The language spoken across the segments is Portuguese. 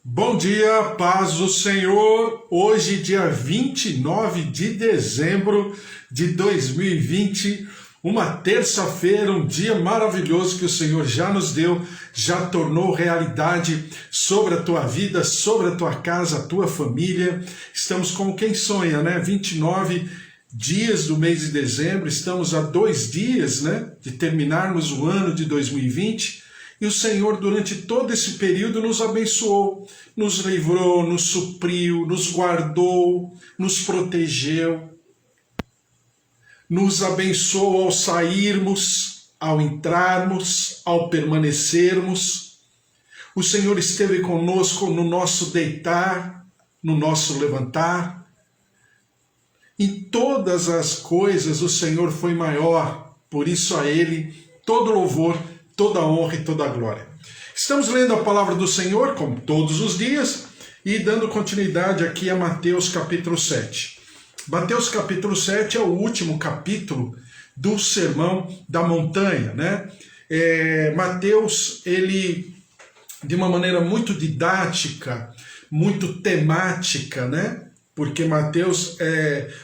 Bom dia, paz do Senhor. Hoje, dia 29 de dezembro de 2020, uma terça-feira, um dia maravilhoso que o Senhor já nos deu, já tornou realidade sobre a tua vida, sobre a tua casa, a tua família. Estamos como quem sonha, né? 29 dias do mês de dezembro, estamos a 2 dias, né, de terminarmos o ano de 2020. E o Senhor, durante todo esse período, nos abençoou, nos livrou, nos supriu, nos guardou, nos protegeu, nos abençoou ao sairmos, ao entrarmos, ao permanecermos. O Senhor esteve conosco no nosso deitar, no nosso levantar. Em todas as coisas o Senhor foi maior, por isso a Ele todo louvor, toda honra e toda glória. Estamos lendo a palavra do Senhor, como todos os dias, e dando continuidade aqui a Mateus capítulo 7. Mateus capítulo 7 é o último capítulo do Sermão da Montanha, né? Mateus, ele, de uma maneira muito didática, muito temática, né? Porque Mateus,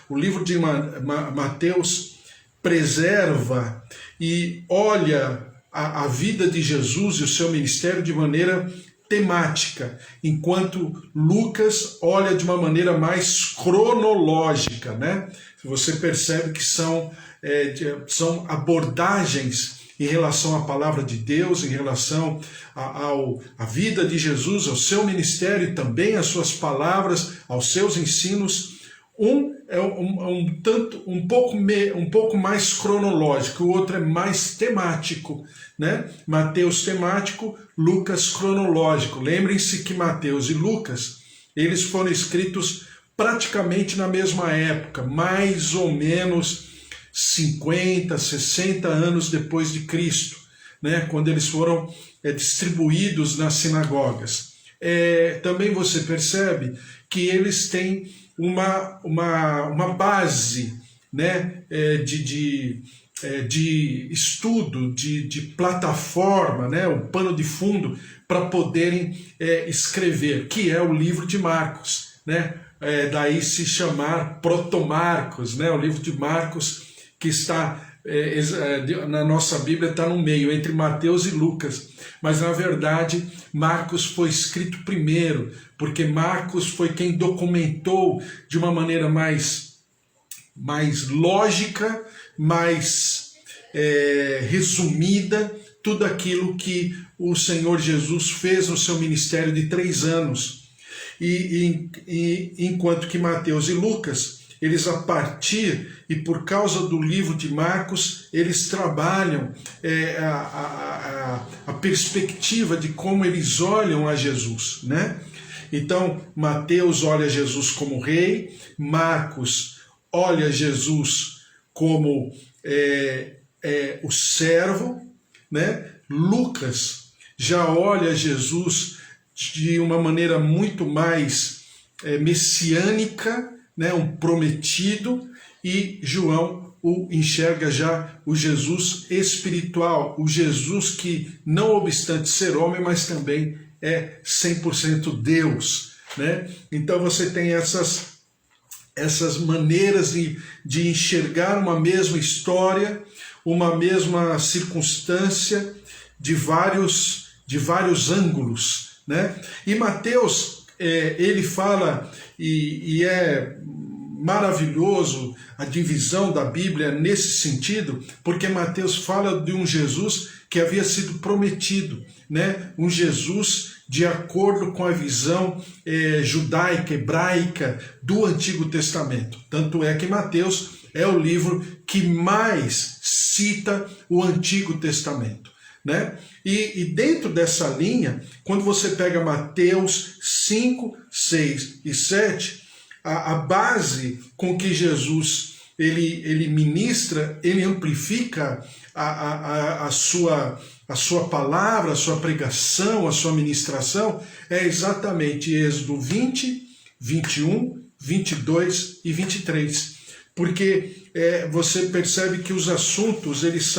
o livro de Mateus preserva e olha a vida de Jesus e o seu ministério de maneira temática, enquanto Lucas olha de uma maneira mais cronológica, né? Você percebe que são abordagens em relação à palavra de Deus, em relação à vida de Jesus, ao seu ministério e também às suas palavras, aos seus ensinos. Um é um pouco mais cronológico, o outro é mais temático, né? Mateus temático, Lucas cronológico. Lembrem-se que Mateus e Lucas, eles foram escritos praticamente na mesma época, mais ou menos 50, 60 anos depois de Cristo, né? Quando eles foram distribuídos nas sinagogas. Também você percebe que eles têm uma base, né, de estudo, de plataforma, né, um pano de fundo para poderem escrever, que é o livro de Marcos, né? Daí se chamar Protomarcos, né? O livro de Marcos que está na nossa Bíblia, está no meio, entre Mateus e Lucas. Mas, na verdade, Marcos foi escrito primeiro, porque Marcos foi quem documentou de uma maneira mais lógica, mais resumida, tudo aquilo que o Senhor Jesus fez no seu ministério de 3 anos. E enquanto que Mateus e Lucas, eles a partir e por causa do livro de Marcos, eles trabalham a perspectiva de como eles olham a Jesus, né? Então, Mateus olha Jesus como rei, Marcos olha Jesus como o servo, né? Lucas já olha Jesus de uma maneira muito mais messiânica, né, um prometido, e João enxerga já o Jesus espiritual, o Jesus que, não obstante ser homem, mas também é 100% Deus, né? Então você tem essas maneiras de enxergar uma mesma história, uma mesma circunstância, de vários ângulos, né? E Mateus, ele fala, e é maravilhoso a divisão da Bíblia nesse sentido, porque Mateus fala de um Jesus que havia sido prometido, né? Um Jesus de acordo com a visão judaica, hebraica do Antigo Testamento. Tanto é que Mateus é o livro que mais cita o Antigo Testamento, né? E dentro dessa linha, quando você pega Mateus 5, 6 e 7, a base com que Jesus ele ministra, ele amplifica a sua palavra, a sua pregação, a sua ministração, é exatamente Êxodo 20, 21, 22 e 23. Porque você percebe que os assuntos, eles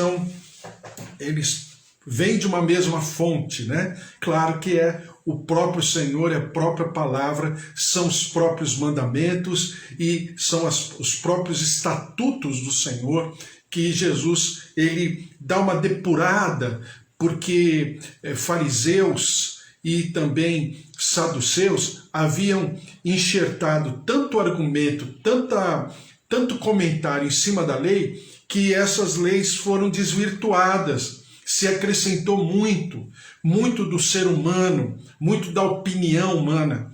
vem de uma mesma fonte, né? Claro que é o próprio Senhor, é a própria palavra, são os próprios mandamentos e são os próprios estatutos do Senhor que Jesus ele dá uma depurada, porque fariseus e também saduceus haviam enxertado tanto argumento, tanto comentário em cima da lei, que essas leis foram desvirtuadas. Se acrescentou muito do ser humano, muito da opinião humana.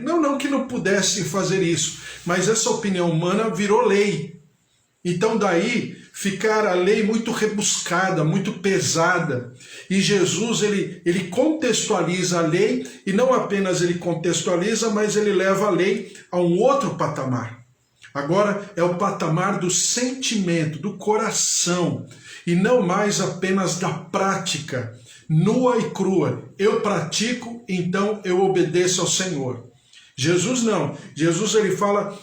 Não que não pudesse fazer isso, mas essa opinião humana virou lei. Então daí ficar a lei muito rebuscada, muito pesada. E Jesus ele contextualiza a lei, e não apenas ele contextualiza, mas ele leva a lei a um outro patamar. Agora é o patamar do sentimento, do coração, e não mais apenas da prática, nua e crua. Eu pratico, então eu obedeço ao Senhor. Jesus não. Jesus ele fala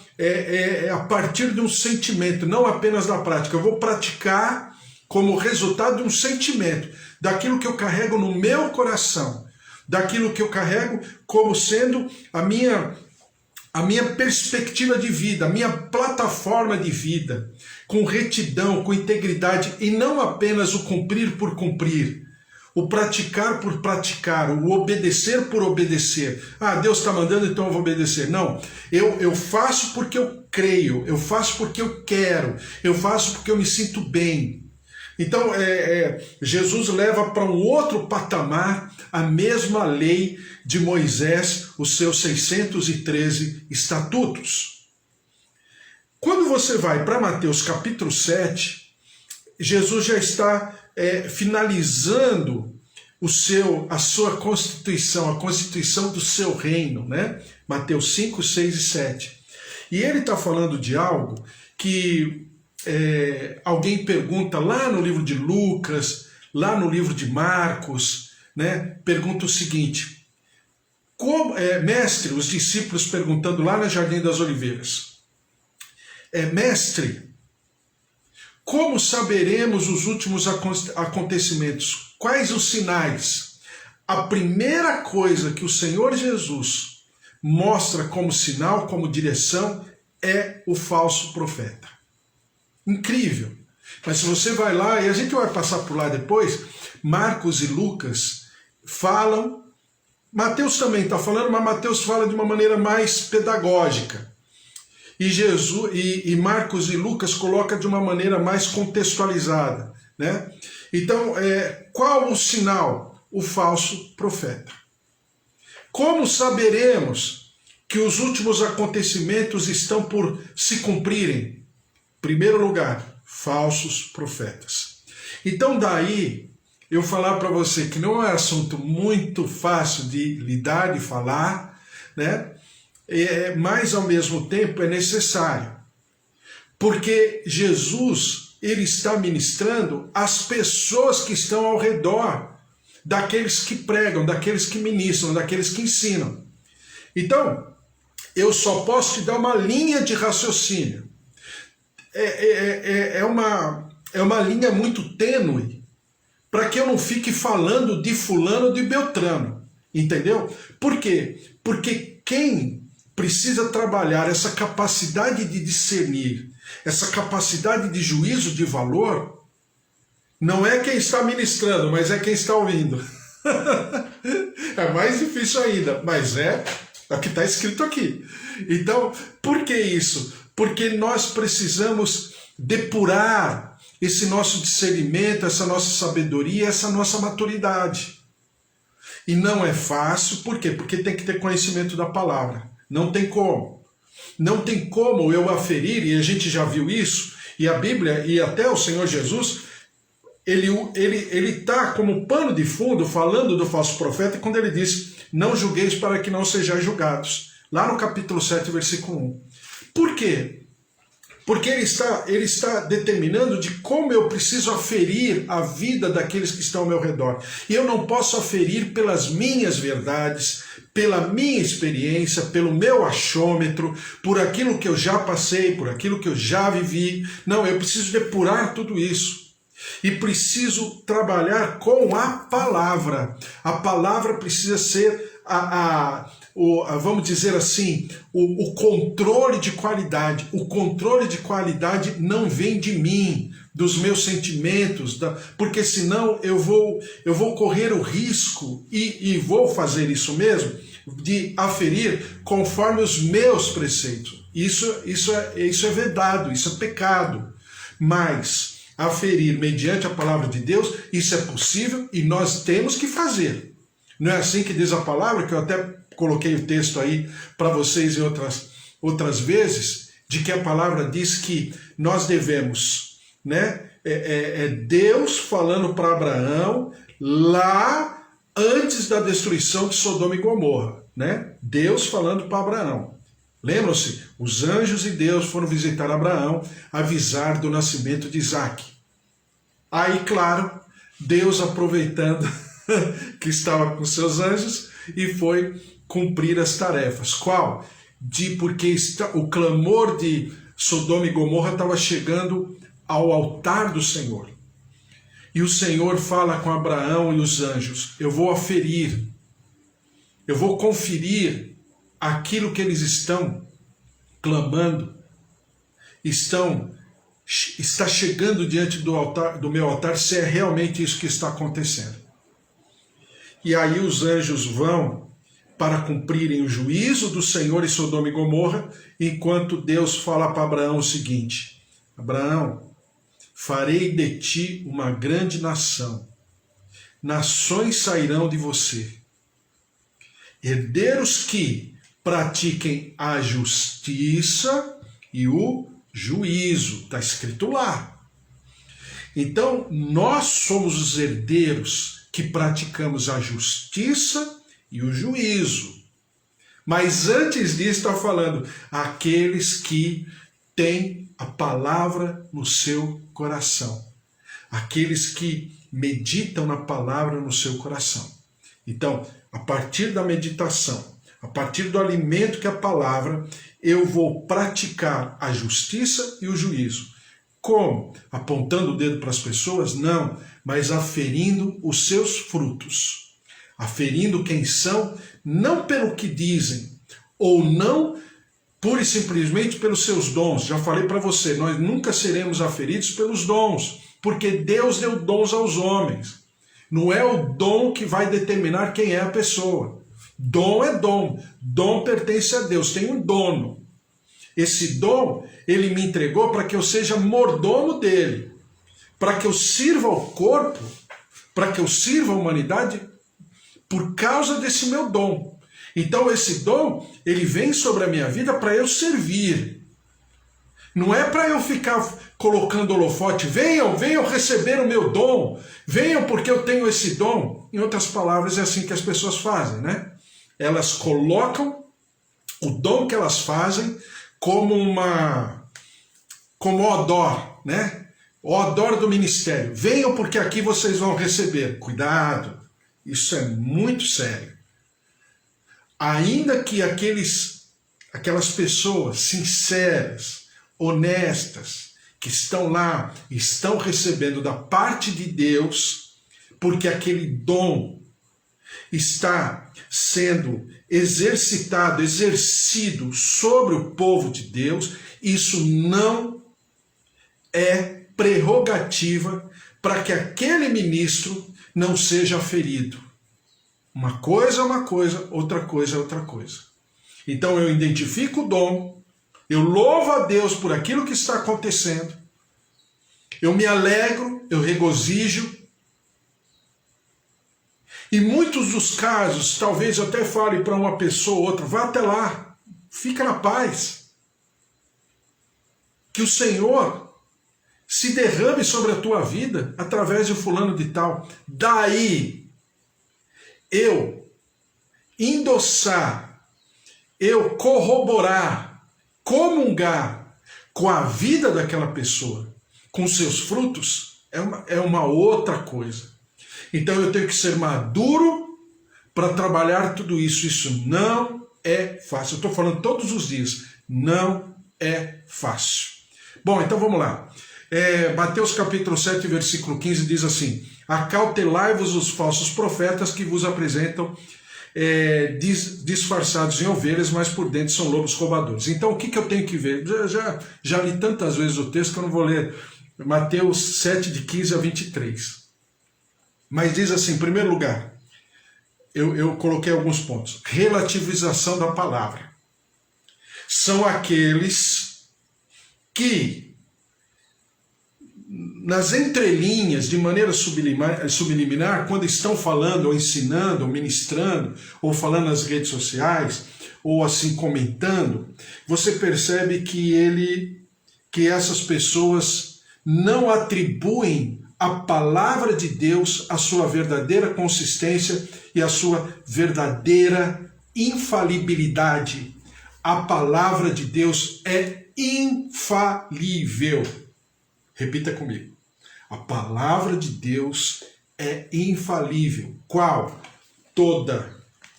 a partir de um sentimento, não apenas da prática. Eu vou praticar como resultado de um sentimento, daquilo que eu carrego no meu coração, daquilo que eu carrego como sendo a minha perspectiva de vida, a minha plataforma de vida, com retidão, com integridade, e não apenas o cumprir por cumprir, o praticar por praticar, o obedecer por obedecer. Deus está mandando, então eu vou obedecer. Não, eu faço porque eu creio, eu faço porque eu quero, eu faço porque eu me sinto bem. Então, Jesus leva para um outro patamar a mesma lei de Moisés, os seus 613 estatutos. Quando você vai para Mateus capítulo 7, Jesus já está finalizando a sua constituição, a constituição do seu reino, né? Mateus 5, 6 e 7. E ele está falando de algo que alguém pergunta lá no livro de Lucas, lá no livro de Marcos, né? Pergunta o seguinte: mestre, os discípulos perguntando lá no Jardim das Oliveiras, mestre, como saberemos os últimos acontecimentos? Quais os sinais? A primeira coisa que o Senhor Jesus mostra como sinal, como direção, é o falso profeta. Incrível. Mas se você vai lá, e a gente vai passar por lá depois, Marcos e Lucas falam, Mateus também está falando, mas Mateus fala de uma maneira mais pedagógica. E Marcos e Lucas coloca de uma maneira mais contextualizada, né? Então, qual o sinal? O falso profeta. Como saberemos que os últimos acontecimentos estão por se cumprirem? Primeiro lugar, falsos profetas. Então daí, eu falar para você que não é assunto muito fácil de lidar, de falar, né? Mas ao mesmo tempo é necessário, porque Jesus ele está ministrando às pessoas que estão ao redor daqueles que pregam, daqueles que ministram, daqueles que ensinam. Então, eu só posso te dar uma linha de raciocínio. É uma linha muito tênue, para que eu não fique falando de fulano, de Beltrano, entendeu? Por quê? Porque quem precisa trabalhar essa capacidade de discernir, essa capacidade de juízo de valor, não é quem está ministrando, mas é quem está ouvindo. É mais difícil ainda, mas é o que está escrito aqui. Então, por que isso? Porque nós precisamos depurar esse nosso discernimento, essa nossa sabedoria, essa nossa maturidade. E não é fácil, por quê? Porque tem que ter conhecimento da palavra. Não tem como. Não tem como eu aferir, e a gente já viu isso, e a Bíblia, e até o Senhor Jesus, ele está como pano de fundo falando do falso profeta, quando ele diz, não julgueis para que não sejais julgados. Lá no capítulo 7, versículo 1. Por quê? Porque ele está determinando de como eu preciso aferir a vida daqueles que estão ao meu redor. E eu não posso aferir pelas minhas verdades, pela minha experiência, pelo meu achômetro, por aquilo que eu já passei, por aquilo que eu já vivi. Não, eu preciso depurar tudo isso. E preciso trabalhar com a palavra. A palavra precisa ser vamos dizer assim, o controle de qualidade. O controle de qualidade não vem de mim, dos meus sentimentos, porque senão eu vou correr o risco, e vou fazer isso mesmo, de aferir conforme os meus preceitos. Isso é vedado, isso é pecado. Mas aferir mediante a palavra de Deus, isso é possível e nós temos que fazer. Não é assim que diz a palavra, que eu até coloquei o texto aí para vocês em outras vezes, de que a palavra diz que nós devemos, né? Deus falando para Abraão lá antes da destruição de Sodoma e Gomorra, né? Deus falando para Abraão. Lembram-se? Os anjos e Deus foram visitar Abraão, avisar do nascimento de Isaque. Aí, claro, Deus aproveitando que estava com seus anjos e foi cumprir as tarefas. Qual? Porque o clamor de Sodoma e Gomorra estava chegando ao altar do Senhor. E o Senhor fala com Abraão e os anjos: eu vou aferir, eu vou conferir aquilo que eles estão clamando, está chegando diante do meu altar, se é realmente isso que está acontecendo. E aí os anjos vão para cumprirem o juízo do Senhor em Sodoma e Gomorra, enquanto Deus fala para Abraão o seguinte: Abraão, farei de ti uma grande nação, nações sairão de você, herdeiros que pratiquem a justiça e o juízo. Está escrito lá. Então, nós somos os herdeiros que praticamos a justiça e o juízo. Mas antes disso está falando, aqueles que têm a palavra no seu coração. Aqueles que meditam na palavra no seu coração. Então, a partir da meditação, a partir do alimento que é a palavra, eu vou praticar a justiça e o juízo. Como? Apontando o dedo para as pessoas? Não, mas aferindo os seus frutos. Aferindo quem são, não pelo que dizem, ou não pura e simplesmente pelos seus dons. Já falei para você, nós nunca seremos aferidos pelos dons, porque Deus deu dons aos homens. Não é o dom que vai determinar quem é a pessoa. Dom é dom. Dom pertence a Deus, tem um dono. Esse dom, ele me entregou para que eu seja mordomo dele, para que eu sirva ao corpo, para que eu sirva a humanidade por causa desse meu dom. Então esse dom, ele vem sobre a minha vida para eu servir. Não é para eu ficar colocando holofote, venham receber o meu dom, venham porque eu tenho esse dom. Em outras palavras, é assim que as pessoas fazem, né? Elas colocam o dom que elas fazem como odor, né? O odor do ministério. Venham porque aqui vocês vão receber. Cuidado, isso é muito sério. Ainda que aquelas pessoas sinceras, honestas, que estão lá, estão recebendo da parte de Deus, porque aquele dom está sendo exercido sobre o povo de Deus, isso não é prerrogativa para que aquele ministro não seja ferido. Uma coisa é uma coisa, outra coisa é outra coisa. Então eu identifico o dom, eu louvo a Deus por aquilo que está acontecendo, eu me alegro, eu regozijo. Em muitos dos casos, talvez eu até fale para uma pessoa ou outra, vá até lá, fica na paz. Que o Senhor se derrame sobre a tua vida através de fulano de tal. Daí, eu endossar, eu corroborar, comungar com a vida daquela pessoa, com seus frutos, é uma outra coisa. Então eu tenho que ser maduro para trabalhar tudo isso. Isso não é fácil. Eu estou falando todos os dias. Não é fácil. Bom, então vamos lá. Mateus capítulo 7, versículo 15 diz assim: acautelai-vos os falsos profetas que vos apresentam disfarçados em ovelhas, mas por dentro são lobos roubadores. Então o que eu tenho que ver? Já li tantas vezes o texto que eu não vou ler. Mateus 7, de 15 a 23. Mas diz assim, em primeiro lugar, eu coloquei alguns pontos. Relativização da palavra. São aqueles que, nas entrelinhas, de maneira subliminar, quando estão falando, ou ensinando, ou ministrando, ou falando nas redes sociais, ou assim comentando, você percebe que essas pessoas não atribuem à palavra de Deus a sua verdadeira consistência e a sua verdadeira infalibilidade. A palavra de Deus é infalível. Repita comigo. A palavra de Deus é infalível. Qual? Toda.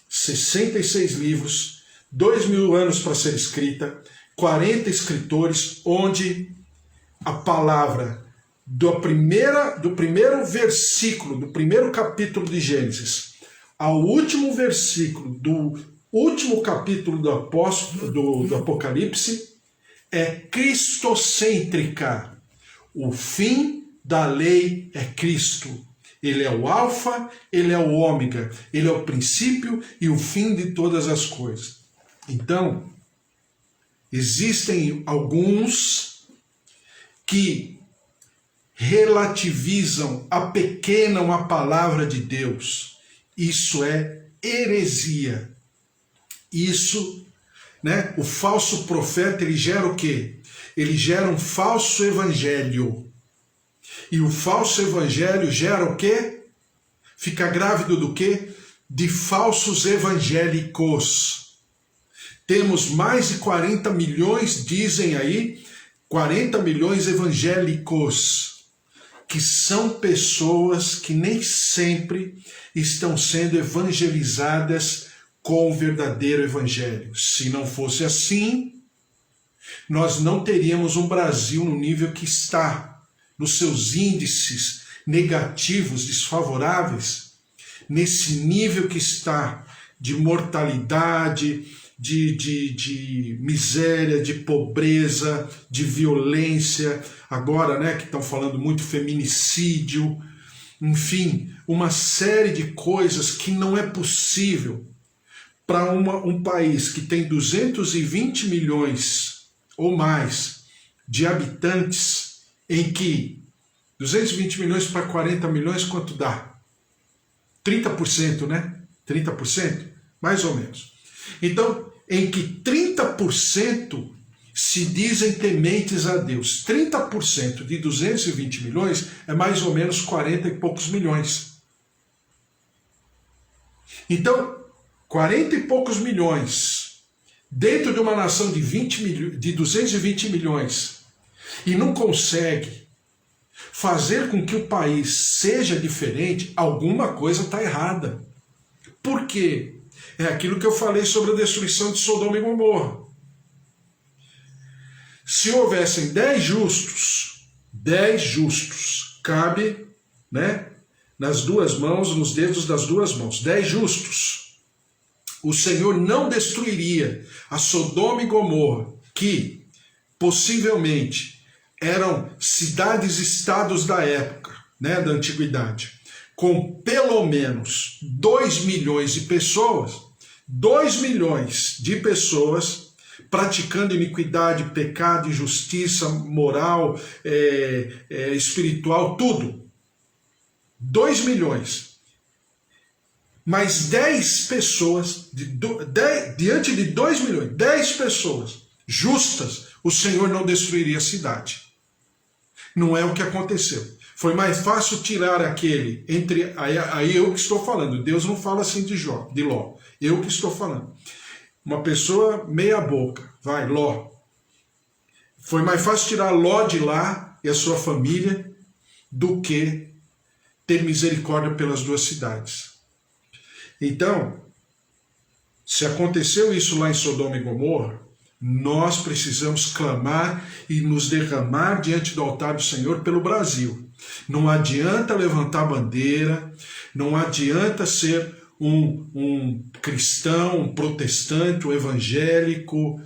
66 livros, 2000 anos para ser escrita, 40 escritores, onde a palavra do primeiro versículo, do primeiro capítulo de Gênesis, ao último versículo do último capítulo do Apocalipse, é cristocêntrica. O fim da lei é Cristo. Ele é o alfa, ele é o ômega, ele é o princípio e o fim de todas as coisas. Então, existem alguns que relativizam, apequenam a palavra de Deus. Isso é heresia. Isso, né? O falso profeta, ele gera o quê? Ele gera um falso evangelho. E o falso evangelho gera o quê? Fica grávido do quê? De falsos evangélicos. Temos mais de 40 milhões, dizem aí, 40 milhões evangélicos, que são pessoas que nem sempre estão sendo evangelizadas com o verdadeiro evangelho. Se não fosse assim, nós não teríamos um Brasil no nível que está, nos seus índices negativos, desfavoráveis, nesse nível que está de mortalidade, de miséria, de pobreza, de violência, agora, né, que estão falando muito feminicídio, enfim, uma série de coisas que não é possível para um país que tem 220 milhões ou mais de habitantes, em que 220 milhões para 40 milhões, quanto dá? 30%, né? 30%? Mais ou menos. Então, em que 30% se dizem tementes a Deus. 30% de 220 milhões é mais ou menos 40 e poucos milhões. Então, 40 e poucos milhões dentro de uma nação de 220 milhões e não consegue fazer com que o país seja diferente, alguma coisa está errada. Por quê? É aquilo que eu falei sobre a destruição de Sodoma e Gomorra. Se houvessem 10 justos, cabe, né, nas duas mãos, nos dedos das duas mãos, 10 justos, o Senhor não destruiria a Sodoma e Gomorra, que possivelmente eram cidades-estados da época, né, da antiguidade, com pelo menos 2 milhões de pessoas, 2 milhões de pessoas praticando iniquidade, pecado, injustiça, moral, espiritual, tudo. 2 milhões. Mas 10 pessoas, diante de 2 milhões, 10 pessoas justas, o Senhor não destruiria a cidade. Não é o que aconteceu. Foi mais fácil tirar aquele, aí eu que estou falando, Deus não fala assim de Ló, eu que estou falando. Uma pessoa meia boca, vai, Ló. Foi mais fácil tirar Ló de lá e a sua família do que ter misericórdia pelas duas cidades. Então, se aconteceu isso lá em Sodoma e Gomorra, Nós precisamos clamar e nos derramar diante do altar do Senhor pelo Brasil. Não adianta levantar bandeira, não adianta ser um cristão, um protestante, um evangélico,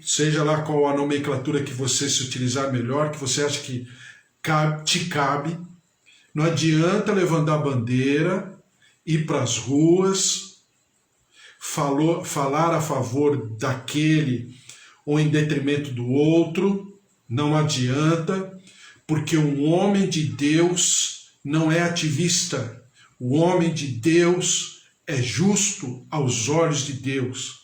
seja lá qual a nomenclatura que você se utilizar melhor, que você acha que te cabe. Não adianta levantar bandeira, ir para as ruas, falar a favor daquele ou em detrimento do outro. Não adianta, porque um homem de Deus não é ativista. O homem de Deus é justo aos olhos de Deus.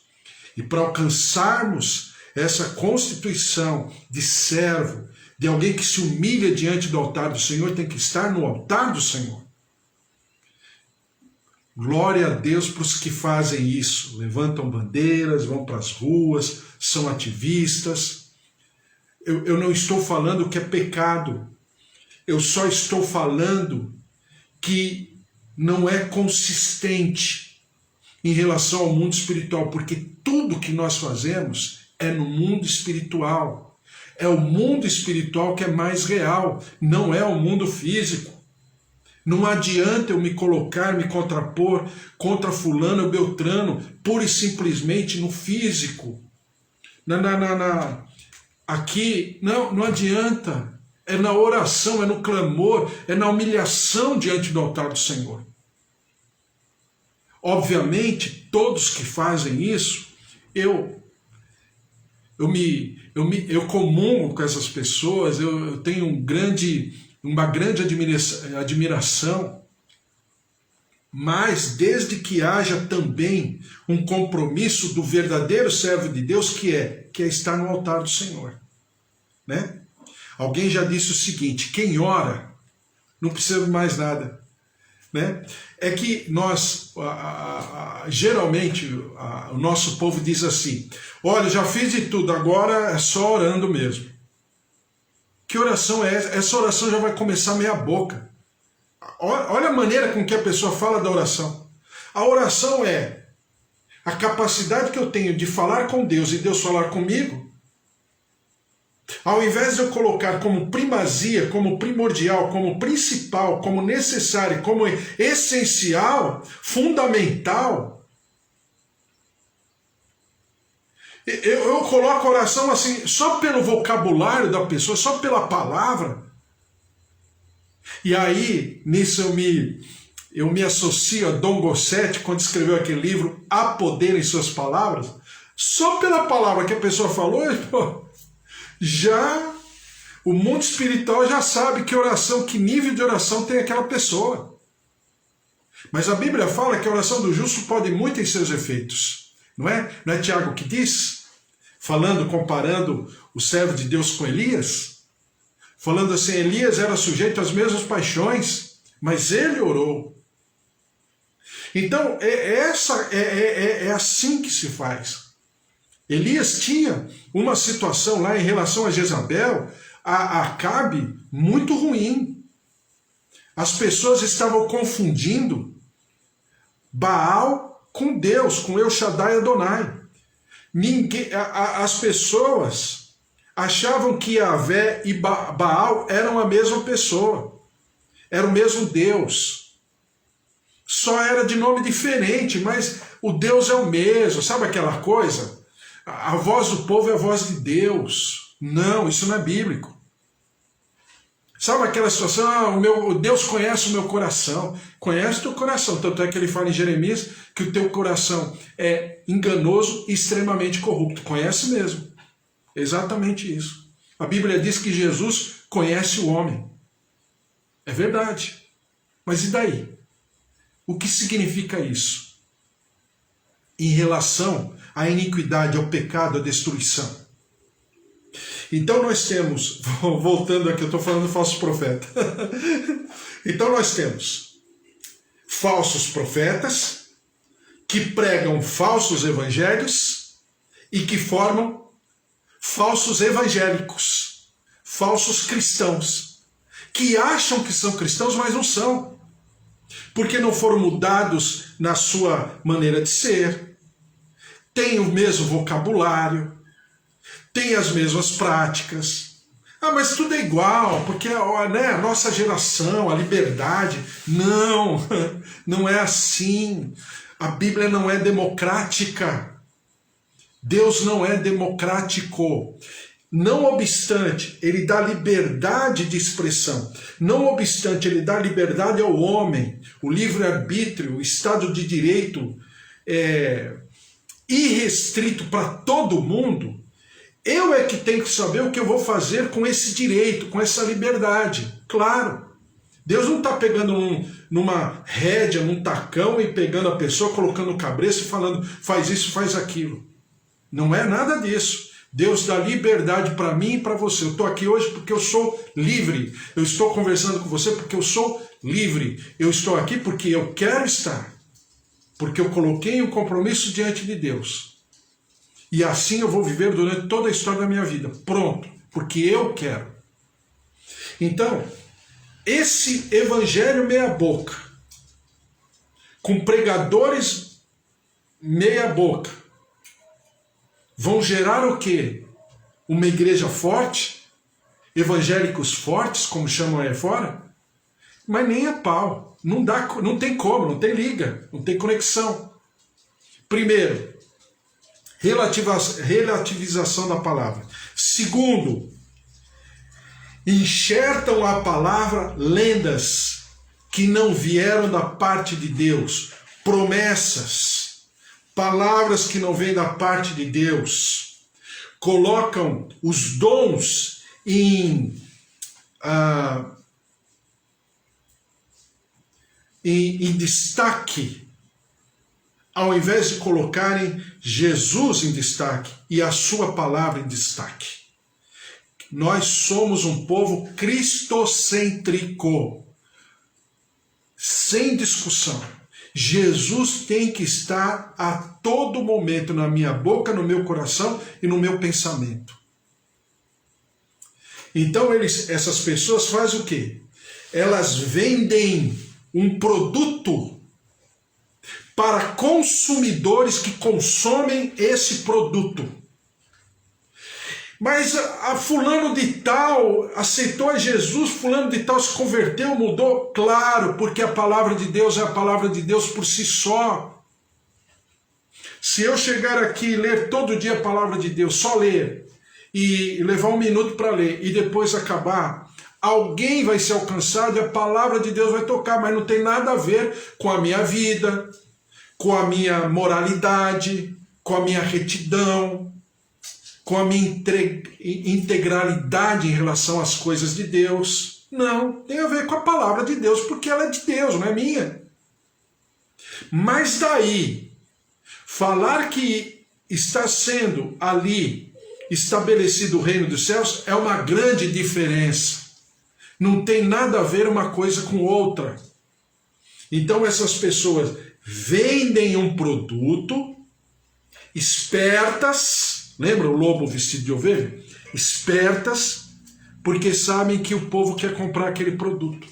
E para alcançarmos essa constituição de servo, de alguém que se humilha diante do altar do Senhor, tem que estar no altar do Senhor. Glória a Deus para os que fazem isso, levantam bandeiras, vão para as ruas, são ativistas. Eu não estou falando que é pecado, eu só estou falando que não é consistente em relação ao mundo espiritual, porque tudo que nós fazemos é no mundo espiritual. É o mundo espiritual que é mais real, não é o mundo físico. Não adianta eu me colocar, me contrapor contra fulano ou beltrano, pura e simplesmente no físico. Aqui, não adianta. É na oração, é no clamor, é na humilhação diante do altar do Senhor. Obviamente, todos que fazem isso, eu comungo com essas pessoas, eu tenho uma grande admiração, mas desde que haja também um compromisso do verdadeiro servo de Deus, que é estar no altar do Senhor, né? Alguém já disse o seguinte: quem ora não precisa de mais nada, né? É que nós, geralmente, o nosso povo diz assim: olha, já fiz de tudo, agora é só orando mesmo. Que oração é essa? Essa oração já vai começar meia boca. Olha a maneira com que a pessoa fala da oração. A oração é a capacidade que eu tenho de falar com Deus e Deus falar comigo. Ao invés de eu colocar como primazia, como primordial, como principal, como necessário, como essencial, fundamental, eu coloco a oração assim, só pelo vocabulário da pessoa, só pela palavra. E aí, nisso eu me associo a Dom Gossetti, quando escreveu aquele livro, Há Poder em Suas Palavras. Só pela palavra que a pessoa falou, já o mundo espiritual já sabe que oração, que nível de oração tem aquela pessoa. Mas a Bíblia fala que a oração do justo pode muito em seus efeitos. Não é? Não é Tiago que diz? Comparando o servo de Deus com Elias? Falando assim, Elias era sujeito às mesmas paixões, mas ele orou. Então, é assim que se faz. Elias tinha uma situação lá em relação a Jezabel, a Acabe, muito ruim. As pessoas estavam confundindo Baal com Deus, com El Shaddai Adonai. As pessoas achavam que Yahvé e Baal eram a mesma pessoa, era o mesmo Deus. Só era de nome diferente, mas o Deus é o mesmo. Sabe aquela coisa? A voz do povo é a voz de Deus. Não, isso não é bíblico. Sabe aquela situação, o Deus conhece o meu coração. Conhece o teu coração, tanto é que ele fala em Jeremias que o teu coração é enganoso e extremamente corrupto. Conhece mesmo. Exatamente isso. A Bíblia diz que Jesus conhece o homem. É verdade. Mas e daí? O que significa isso? Em relação à iniquidade, ao pecado, à destruição. Então nós temos, voltando aqui, eu estou falando do falso profeta. Então nós temos falsos profetas que pregam falsos evangelhos e que formam falsos evangélicos, falsos cristãos, que acham que são cristãos, mas não são. Porque não foram mudados na sua maneira de ser, têm o mesmo vocabulário, tem as mesmas práticas. Ah, mas tudo é igual, porque né, a nossa geração, a liberdade. Não, não é assim. A Bíblia não é democrática. Deus não é democrático. Não obstante, ele dá liberdade de expressão. Não obstante, ele dá liberdade ao homem, o livre-arbítrio, o Estado de Direito irrestrito para todo mundo. Eu é que tenho que saber o que eu vou fazer com esse direito, com essa liberdade. Claro. Deus não está pegando numa rédea, num tacão e pegando a pessoa, colocando no cabresto e falando, faz isso, faz aquilo. Não é nada disso. Deus dá liberdade para mim e para você. Eu estou aqui hoje porque eu sou livre. Eu estou conversando com você porque eu sou livre. Eu estou aqui porque eu quero estar. Porque eu coloquei um compromisso diante de Deus. E assim eu vou viver durante toda a história da minha vida. Pronto. Porque eu quero. Então, esse evangelho meia boca, com pregadores meia boca, vão gerar o quê? Uma igreja forte? Evangélicos fortes, como chamam aí fora? Mas nem a pau. Não tem como, não tem liga, não tem conexão. Primeiro, relativização da palavra. Segundo, enxertam a palavra lendas que não vieram da parte de Deus, promessas, palavras que não vêm da parte de Deus, colocam os dons em destaque, ao invés de colocarem Jesus em destaque e a sua palavra em destaque. Nós somos um povo cristocêntrico, sem discussão. Jesus tem que estar a todo momento na minha boca, no meu coração e no meu pensamento. Então essas pessoas fazem o quê? Elas vendem um produto para consumidores que consomem esse produto. Mas a fulano de tal aceitou a Jesus, fulano de tal se converteu, mudou? Claro, porque a palavra de Deus é a palavra de Deus por si só. Se eu chegar aqui e ler todo dia a palavra de Deus, só ler, e levar 1 minuto para ler, e depois acabar, alguém vai ser alcançado e a palavra de Deus vai tocar, mas não tem nada a ver com a minha vida, com a minha moralidade, com a minha retidão, com a minha integralidade em relação às coisas de Deus. Não, tem a ver com a palavra de Deus, porque ela é de Deus, não é minha. Mas daí, falar que está sendo ali estabelecido o reino dos céus é uma grande diferença. Não tem nada a ver uma coisa com outra. Então essas pessoas vendem um produto, espertas, lembra o lobo vestido de ovelha? Espertas, porque sabem que o povo quer comprar aquele produto.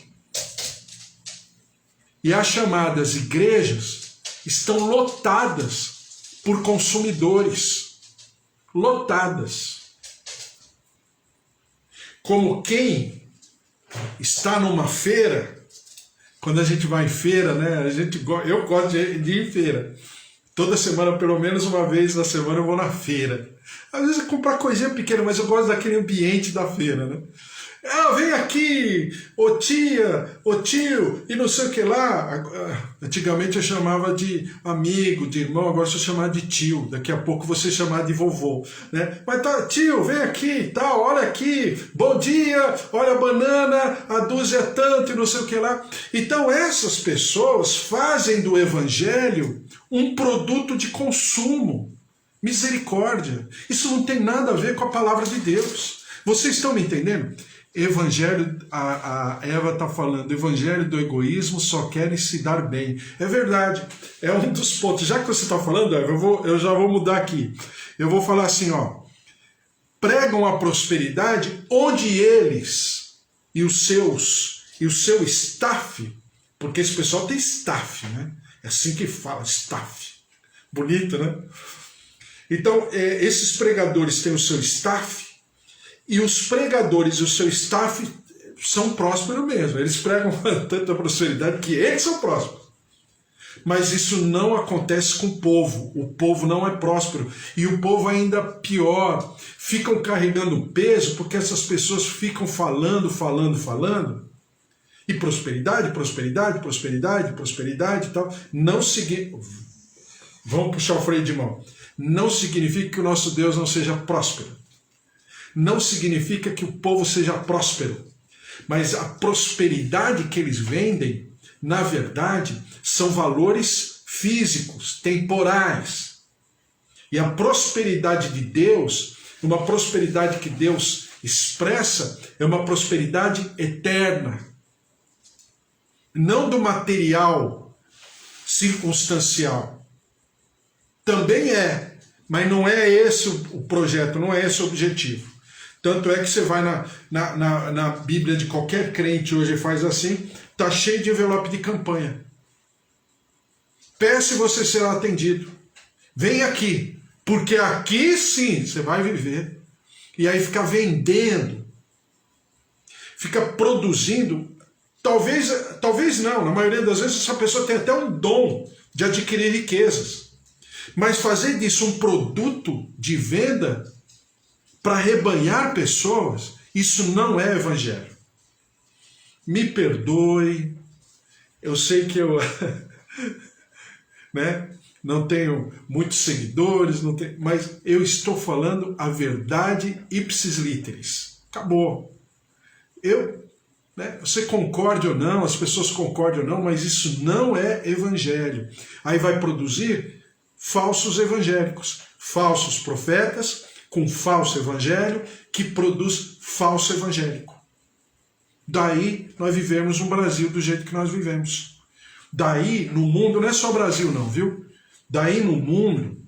E as chamadas igrejas estão lotadas por consumidores. Lotadas. Como quem está numa feira, quando a gente vai em feira, né? Eu gosto de ir em feira. Toda semana, pelo menos uma vez na semana, eu vou na feira. Às vezes eu comprar coisinha pequena, mas eu gosto daquele ambiente da feira, né? Ah, vem aqui, ô tia, ô tio, e não sei o que lá. Antigamente eu chamava de amigo, de irmão, agora eu chamar de tio. Daqui a pouco você chamar de vovô, né? Mas tá, tio, vem aqui, tal, olha aqui, bom dia, olha a banana, a dúzia é tanto e não sei o que lá. Então essas pessoas fazem do evangelho um produto de consumo. Misericórdia. Isso não tem nada a ver com a palavra de Deus. Vocês estão me entendendo? Evangelho, a Eva está falando, evangelho do egoísmo, só querem se dar bem. É verdade, é um dos pontos. Já que você está falando, Eva, eu já vou mudar aqui. Eu vou falar assim, ó. Pregam a prosperidade onde eles e o seu staff, porque esse pessoal tem staff, né? É assim que fala, staff. Bonito, né? Então, esses pregadores têm o seu staff, e os pregadores e o seu staff são prósperos mesmo. Eles pregam tanta prosperidade que eles são prósperos. Mas isso não acontece com o povo. O povo não é próspero. E o povo ainda pior. Ficam carregando peso porque essas pessoas ficam falando. E prosperidade e tal. Não significa... Vamos puxar o freio de mão. Não significa que o nosso Deus não seja próspero. Não significa que o povo seja próspero. Mas a prosperidade que eles vendem, na verdade, são valores físicos, temporais. E a prosperidade de Deus, uma prosperidade que Deus expressa, é uma prosperidade eterna. Não do material circunstancial. Também é, mas não é esse o projeto, não é esse o objetivo. Tanto é que você vai na Bíblia de qualquer crente hoje e faz assim, está cheio de envelope de campanha. Peça e você será atendido. Vem aqui, porque aqui sim você vai viver. E aí fica vendendo, fica produzindo. Talvez não, na maioria das vezes essa pessoa tem até um dom de adquirir riquezas. Mas fazer disso um produto de venda para rebanhar pessoas, isso não é evangelho. Me perdoe, eu sei que eu não tenho muitos seguidores, mas eu estou falando a verdade ipsis literis. Acabou. Você concorde ou não, as pessoas concordem ou não, mas isso não é evangelho. Aí vai produzir falsos evangélicos, falsos profetas, com falso evangelho, que produz falso evangélico. Daí nós vivemos um Brasil do jeito que nós vivemos. Daí no mundo, não é só Brasil não, viu? Daí no mundo,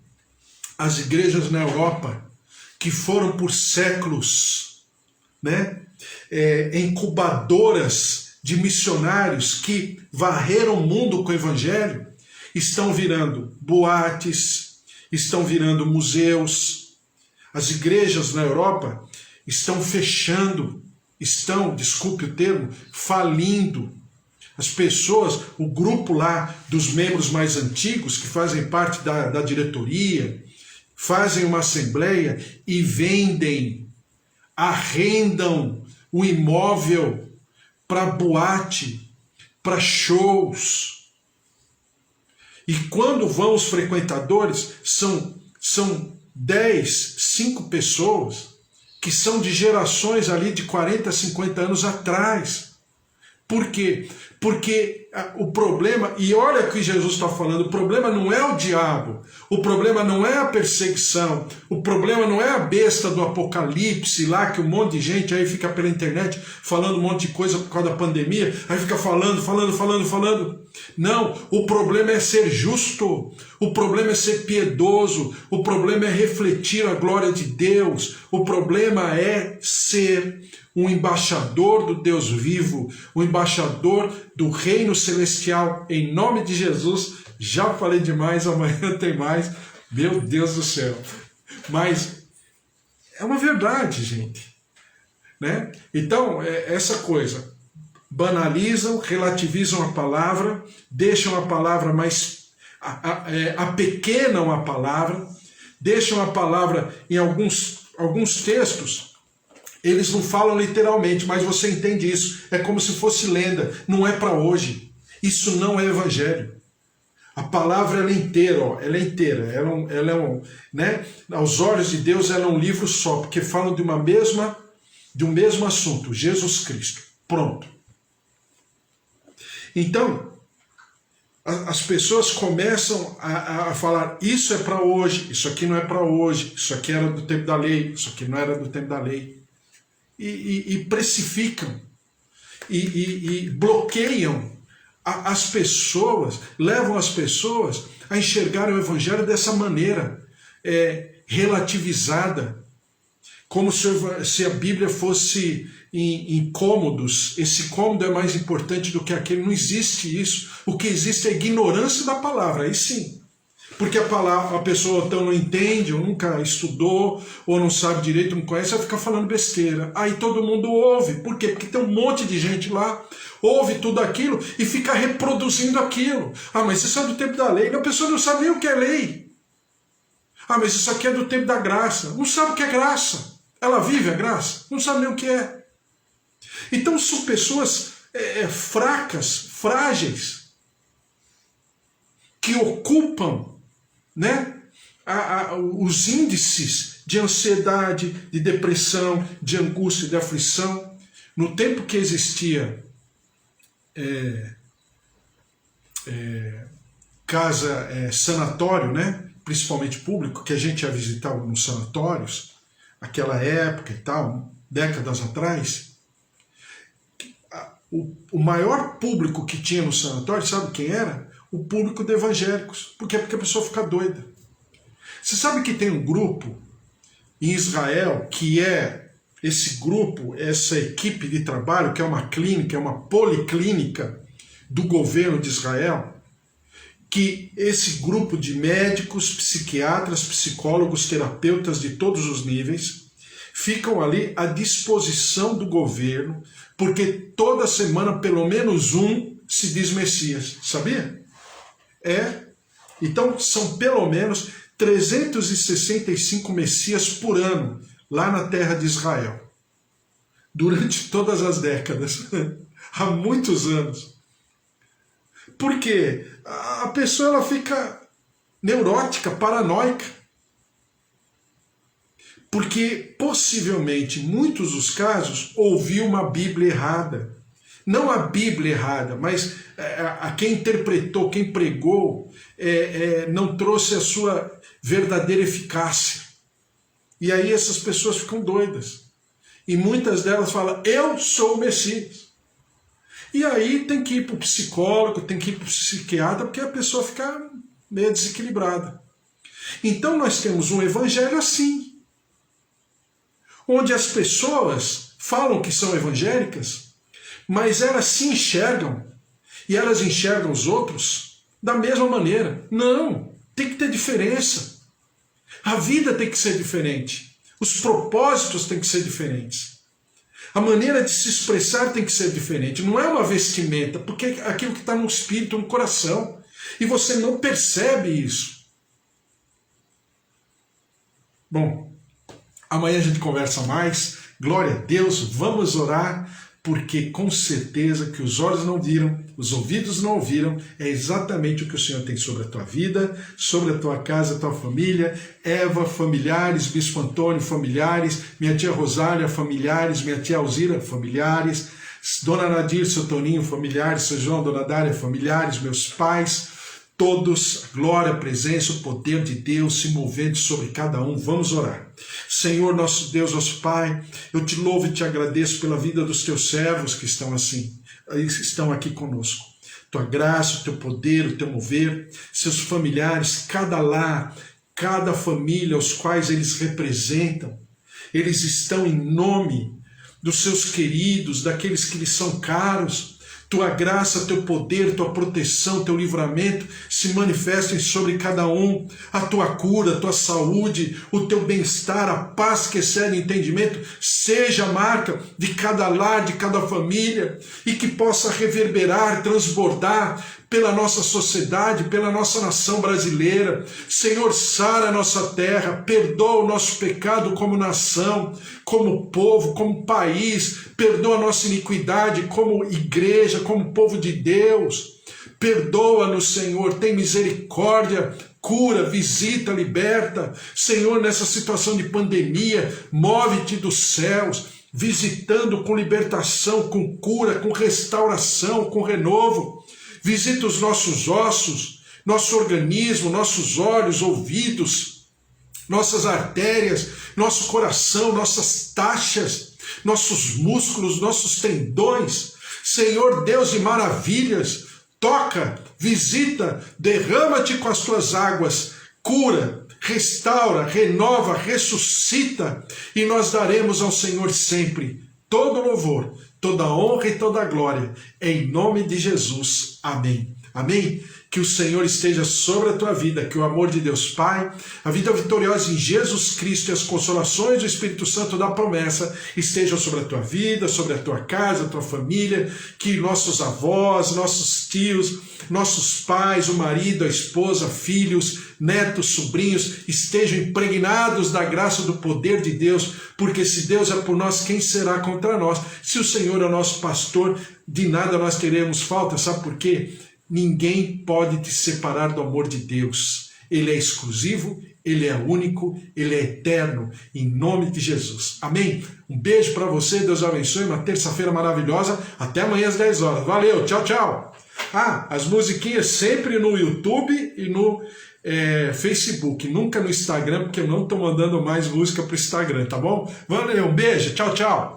as igrejas na Europa, que foram por séculos, incubadoras de missionários que varreram o mundo com o evangelho, estão virando boates, estão virando museus. As igrejas na Europa estão fechando, desculpe o termo, falindo. As pessoas, o grupo lá dos membros mais antigos, que fazem parte da diretoria, fazem uma assembleia e vendem, arrendam o imóvel para boate, para shows. E quando vão os frequentadores, são 10, 5 pessoas que são de gerações ali de 40, 50 anos atrás. Por quê? Porque o problema, e olha o que Jesus está falando, o problema não é o diabo, o problema não é a perseguição, o problema não é a besta do Apocalipse lá, que um monte de gente aí fica pela internet falando um monte de coisa por causa da pandemia, aí fica falando. Não, o problema é ser justo, o problema é ser piedoso, o problema é refletir a glória de Deus, o problema é ser um embaixador do Deus vivo, um embaixador do reino celestial, em nome de Jesus. Já falei demais, amanhã tem mais, meu Deus do céu. Mas é uma verdade, gente. Então, essa coisa, banalizam, relativizam a palavra, deixam a palavra mais, apequenam a palavra, deixam a palavra em alguns textos. Eles não falam literalmente, mas você entende isso. É como se fosse lenda. Não é para hoje. Isso não é evangelho. A palavra ela é inteira, ela é inteira. Aos olhos de Deus ela é um livro só, porque falam de um mesmo assunto, Jesus Cristo. Pronto. Então, as pessoas começam a falar, isso é para hoje, isso aqui não é para hoje, isso aqui era do tempo da lei, isso aqui não era do tempo da lei. E precificam, e bloqueiam as pessoas, levam as pessoas a enxergarem o evangelho dessa maneira, relativizada, como se a Bíblia fosse em cômodos. Esse cômodo é mais importante do que aquele. Não existe isso. O que existe é a ignorância da palavra, aí sim. Porque a pessoa então não entende, ou nunca estudou, ou não sabe direito, não conhece, vai ficar falando besteira. Aí todo mundo ouve. Por quê? Porque tem um monte de gente lá, ouve tudo aquilo e fica reproduzindo aquilo. Ah, mas isso é do tempo da lei. A pessoa não sabe nem o que é lei. Ah, mas isso aqui é do tempo da graça. Não sabe o que é graça. Ela vive a graça? Não sabe nem o que é. Então são pessoas fracas, frágeis, que ocupam, né, os índices de ansiedade, de depressão, de angústia, de aflição. No tempo que existia sanatório, né, principalmente público, que a gente ia visitar nos sanatórios, aquela época e tal, décadas atrás, o maior público que tinha no sanatório, sabe quem era? O público de evangélicos. Por quê? Porque a pessoa fica doida. Você sabe que tem um grupo em Israel que é esse grupo, essa equipe de trabalho, que é uma clínica, é uma policlínica do governo de Israel, que esse grupo de médicos, psiquiatras, psicólogos, terapeutas de todos os níveis ficam ali à disposição do governo, porque toda semana pelo menos um se diz Messias, sabia? Então são pelo menos 365 Messias por ano lá na terra de Israel, durante todas as décadas, há muitos anos. Por quê? A pessoa ela fica neurótica, paranoica, porque possivelmente, em muitos dos casos, ouviu uma Bíblia errada. Não a Bíblia errada, mas a quem interpretou, quem pregou, não trouxe a sua verdadeira eficácia. E aí essas pessoas ficam doidas. E muitas delas falam, eu sou o Messias. E aí tem que ir para o psicólogo, tem que ir para o psiquiatra, porque a pessoa fica meio desequilibrada. Então nós temos um evangelho assim, onde as pessoas falam que são evangélicas, mas elas se enxergam, e elas enxergam os outros da mesma maneira. Não, tem que ter diferença. A vida tem que ser diferente. Os propósitos têm que ser diferentes. A maneira de se expressar tem que ser diferente. Não é uma vestimenta, porque é aquilo que está no espírito, no coração. E você não percebe isso. Bom, amanhã a gente conversa mais. Glória a Deus, vamos orar, porque com certeza que os olhos não viram, os ouvidos não ouviram, é exatamente o que o Senhor tem sobre a tua vida, sobre a tua casa, a tua família. Eva, familiares, Bispo Antônio, familiares, minha tia Rosália, familiares, minha tia Alzira, familiares, Dona Nadir, seu Toninho, familiares, seu João, Dona Dália, familiares, meus pais, todos, a glória, a presença, o poder de Deus se movendo sobre cada um. Vamos orar. Senhor, nosso Deus, nosso Pai, eu te louvo e te agradeço pela vida dos teus servos que estão assim, estão aqui conosco. Tua graça, o teu poder, o teu mover, seus familiares, cada lar, cada família aos quais eles representam, eles estão em nome dos seus queridos, daqueles que lhes são caros. Tua graça, teu poder, tua proteção, teu livramento se manifestem sobre cada um. A tua cura, a tua saúde, o teu bem-estar, a paz que excede o entendimento, seja a marca de cada lar, de cada família, e que possa reverberar, transbordar pela nossa sociedade, pela nossa nação brasileira. Senhor, sara a nossa terra, perdoa o nosso pecado como nação, como povo, como país, perdoa a nossa iniquidade como igreja, como povo de Deus. Perdoa-nos, Senhor, tem misericórdia, cura, visita, liberta. Senhor, nessa situação de pandemia, move-te dos céus, visitando com libertação, com cura, com restauração, com renovo. Visita os nossos ossos, nosso organismo, nossos olhos, ouvidos, nossas artérias, nosso coração, nossas taxas, nossos músculos, nossos tendões. Senhor Deus de maravilhas, toca, visita, derrama-te com as tuas águas, cura, restaura, renova, ressuscita, e nós daremos ao Senhor sempre todo louvor, toda honra e toda glória, em nome de Jesus. Amém. Amém. Que o Senhor esteja sobre a tua vida, que o amor de Deus Pai, a vida vitoriosa em Jesus Cristo e as consolações do Espírito Santo da promessa estejam sobre a tua vida, sobre a tua casa, a tua família, que nossos avós, nossos tios, nossos pais, o marido, a esposa, filhos, netos, sobrinhos, estejam impregnados da graça do poder de Deus, porque se Deus é por nós, quem será contra nós? Se o Senhor é o nosso pastor, de nada nós teremos falta, sabe por quê? Ninguém pode te separar do amor de Deus. Ele é exclusivo, Ele é único, Ele é eterno, em nome de Jesus. Amém? Um beijo para você, Deus abençoe, uma terça-feira maravilhosa, até amanhã às 10 horas. Valeu, tchau, tchau. As musiquinhas sempre no YouTube e no Facebook, nunca no Instagram, porque eu não estou mandando mais música para o Instagram, tá bom? Valeu, um beijo, tchau, tchau.